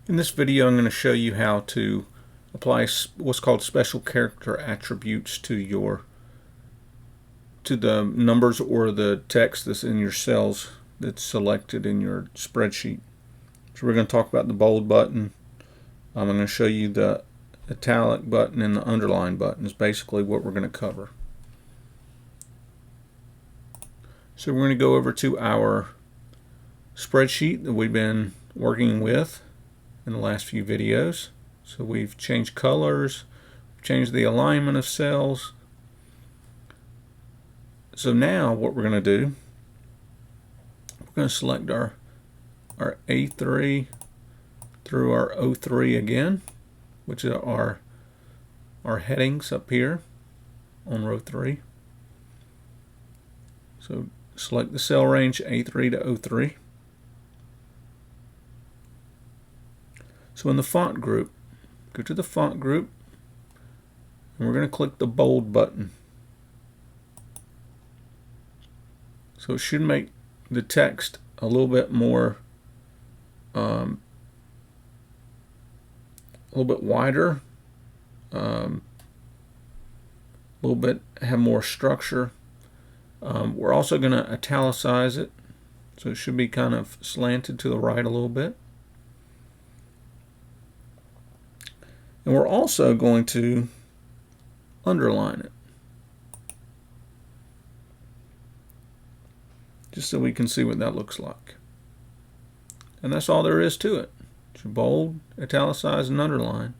In this video, I'm going to show you how to apply what's called special character attributes to the numbers or the text that's in your cells that's selected in your spreadsheet. So we're going to talk about the bold button. I'm going to show you the italic button and the underline button is basically what we're going to cover. So we're going to go over to our spreadsheet that we've been working with in the last few videos. So we've changed colors, changed the alignment of cells. So now what we're going to do, we're going to select our A3 through our O3 again, which are our headings up here on row 3. So select the cell range A3 to O3. So in the font group, go to the font group, and we're going to click the bold button. So it should make the text a little bit more, a little bit wider, a little bit have more structure. We're also going to italicize it, so it should be kind of slanted to the right a little bit. And we're also going to underline it, just so we can see what that looks like. And that's all there is to it. You bold, italicize, and underline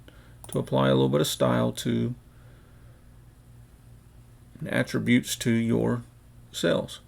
to apply a little bit of style to attributes to your cells.